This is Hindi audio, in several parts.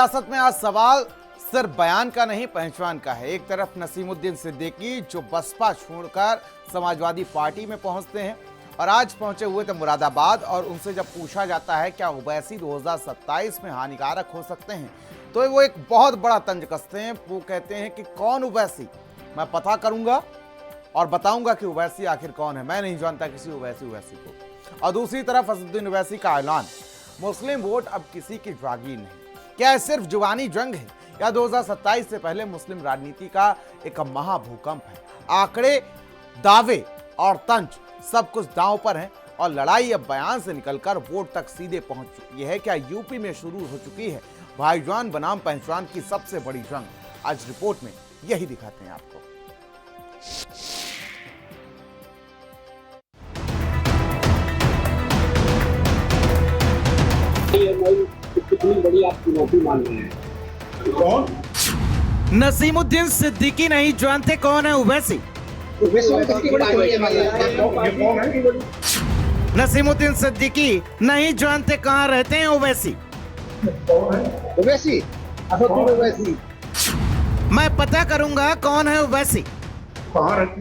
सियासत में आज सवाल सिर्फ बयान का नहीं, पहचान का है। एक तरफ नसीमुद्दीन सिद्दीकी जो बसपा छोड़कर समाजवादी पार्टी में पहुंचते हैं और आज पहुंचे हुए थे मुरादाबाद, और उनसे जब पूछा जाता है क्या ओवैसी 2027 में हानिकारक हो सकते हैं तो वो एक बहुत बड़ा तंज कसते हैं। वो कहते हैं कि कौन ओवैसी, मैं पता करूंगा और बताऊंगा कि ओवैसी आखिर कौन है। मैं नहीं जानता किसी ओवैसी को। और दूसरी तरफ असदुद्दीन ओवैसी का ऐलान, मुस्लिम वोट अब किसी की जागीर नहीं। क्या सिर्फ जुबानी जंग है या 2027 से पहले मुस्लिम राजनीति का एक महाभूकंप है? आंकड़े, दावे और तंज सब कुछ दांव पर है और लड़ाई अब बयान से निकलकर वोट तक सीधे पहुंच चुकी है। क्या यूपी में शुरू हो चुकी है भाईजान बनाम पहचान की सबसे बड़ी जंग? आज रिपोर्ट में यही दिखाते हैं आपको। कितनी बड़ी आप चुनौती मान रहे हैं? कौन? नसीमुद्दीन सिद्दीकी नहीं जानते कौन है ओवैसी? नसीमुद्दीन सिद्दीकी नहीं जानते कहाँ रहते हैं ओवैसी? ओवैसी? ओवैसी मैं पता करूंगा कौन है ओवैसी। कहाँ रहती?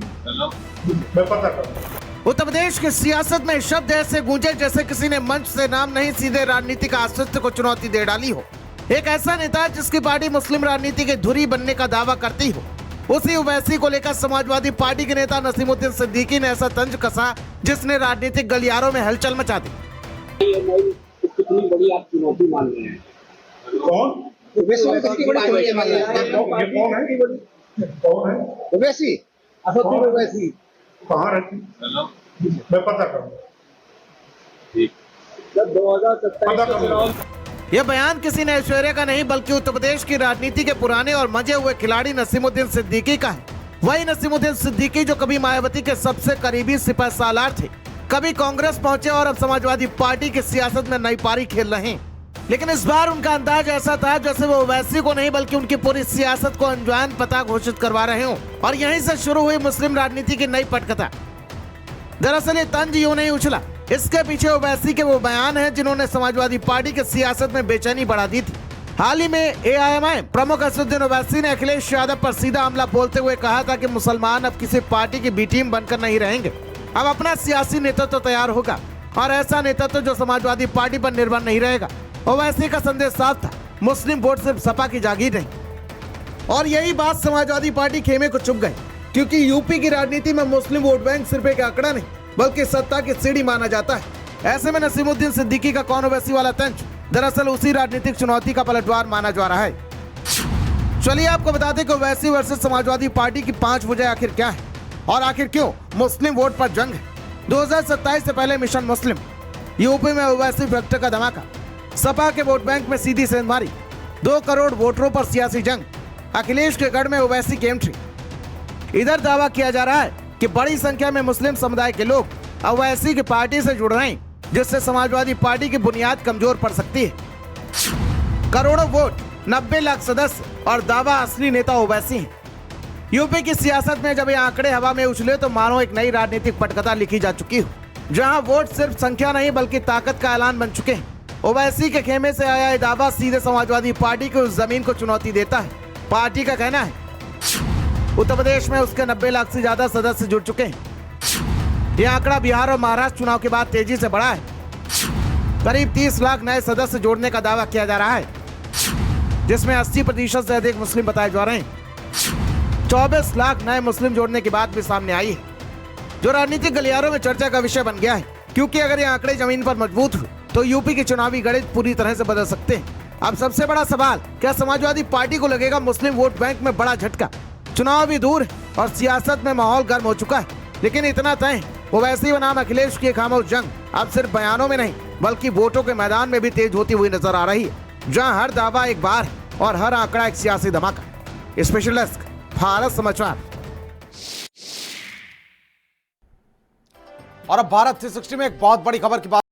मैं पता करूंगा। उत्तर प्रदेश की सियासत में शब्द ऐसे गूंजे जैसे किसी ने मंच से नाम नहीं सीधे राजनीतिक अस्तित्व को चुनौती दे डाली हो। एक ऐसा नेता जिसकी पार्टी मुस्लिम राजनीति की धुरी बनने का दावा करती हो, उसी ओवैसी को लेकर समाजवादी पार्टी के नेता नसीमुद्दीन सिद्दीकी ने ऐसा तंज कसा जिसने राजनीतिक गलियारों में हलचल मचा दी। कितनी बड़ी आप चुनौती मान रहे हैं? कौन? कौन है? ओवैसी? ओवैसी कहाँ रहती? मैं पता करूंगा। जब 2027 यह बयान किसी ने ऐश्वर्या का नहीं बल्कि उत्तर प्रदेश की राजनीति के पुराने और मजे हुए खिलाड़ी नसीमुद्दीन सिद्दीकी का है। वही नसीमुद्दीन सिद्दीकी जो कभी मायावती के सबसे करीबी सिपह सालार थे, कभी कांग्रेस पहुंचे और अब समाजवादी पार्टी की सियासत में नई पारी खेल रहे हैं। लेकिन इस बार उनका अंदाज ऐसा था जैसे वो ओवैसी को नहीं बल्कि उनकी पूरी सियासत को अनजान पता घोषित करवा रहे हो। और यहीं से शुरू हुई मुस्लिम राजनीति की नई पटकथा। दरअसल ये तंज यूं नहीं उछला, इसके पीछे ओवैसी के वो बयान हैं जिन्होंने समाजवादी पार्टी की सियासत में बेचैनी बढ़ा दी थी। हाल ही में AIMI प्रमुख असदुद्दीन ओवैसी ने अखिलेश यादव पर सीधा हमला बोलते हुए कहा था कि मुसलमान अब किसी पार्टी की बी टीम बनकर नहीं रहेंगे, अब अपना सियासी नेतृत्व तैयार होगा और ऐसा नेतृत्व जो समाजवादी पार्टी पर निर्भर नहीं रहेगा। ओवैसी का संदेश साफ था, मुस्लिम वोट सिर्फ सपा की जागीर नहीं। और यही बात समाजवादी पार्टी खेमे को चुभ गई, क्योंकि यूपी की राजनीति में मुस्लिम वोट बैंक सिर्फ एक आंकड़ा नहीं बल्कि सत्ता की सीढ़ी माना जाता है। ऐसे में नसीमुद्दीन सिद्दीकी का कौन ओवैसी वाला तंज दरअसल उसी राजनीतिक चुनौती का पलटवार माना जा रहा है। चलिए आपको बता दें कि ओवैसी वर्सेस समाजवादी पार्टी की 5 वजह आखिर क्या है और आखिर क्यों मुस्लिम वोट पर जंग है। 2027 से पहले मिशन मुस्लिम, यूपी में ओवैसी फैक्टर का धमाका, सपा के वोट बैंक में सीधी सेंधमारी, 2 करोड़ वोटरों पर सियासी जंग, अखिलेश के गढ़ में ओवैसी की एंट्री। इधर दावा किया जा रहा है कि बड़ी संख्या में मुस्लिम समुदाय के लोग ओवैसी की पार्टी से जुड़ रहे हैं, जिससे समाजवादी पार्टी की बुनियाद कमजोर पड़ सकती है। करोड़ों वोट, 90 लाख सदस्य और दावा असली नेता ओवैसी हैं। यूपी की सियासत में जब ये आंकड़े हवा में उछले तो मानो एक नई राजनीतिक पटकथा लिखी जा चुकी हो, जहां वोट सिर्फ संख्या नहीं बल्कि ताकत का ऐलान बन चुके हैं। ओवैसी के खेमे से आया दावा सीधे समाजवादी पार्टी की उस जमीन को चुनौती देता है। पार्टी का कहना है उत्तर प्रदेश में उसके 90 लाख से ज्यादा सदस्य जुड़ चुके हैं। यह आंकड़ा बिहार और महाराष्ट्र चुनाव के बाद तेजी से बढ़ा है। करीब 30 लाख नए सदस्य जोड़ने का दावा किया जा रहा है, जिसमें 80% से अधिक मुस्लिम बताए जा रहे हैं। 24 लाख नए मुस्लिम जोड़ने की बात भी सामने आई है, जो राजनीतिक गलियारों में चर्चा का विषय बन गया है। क्योंकि अगर ये आंकड़े जमीन पर मजबूत हुए तो यूपी के चुनावी गणित पूरी तरह से बदल सकते हैं। अब सबसे बड़ा सवाल, क्या समाजवादी पार्टी को लगेगा मुस्लिम वोट बैंक में बड़ा झटका? चुनाव भी दूर है और सियासत में माहौल गर्म हो चुका है, लेकिन इतना तय है, ओवैसी बनाम अखिलेश की खामोश जंग अब सिर्फ बयानों में नहीं बल्कि वोटों के मैदान में भी तेज होती हुई नजर आ रही है, जहां हर दावा एक बार है और हर आंकड़ा एक सियासी धमाका। स्पेशल डेस्क, भारत समाचार। और अब भारत 360 में एक बहुत बड़ी खबर की बात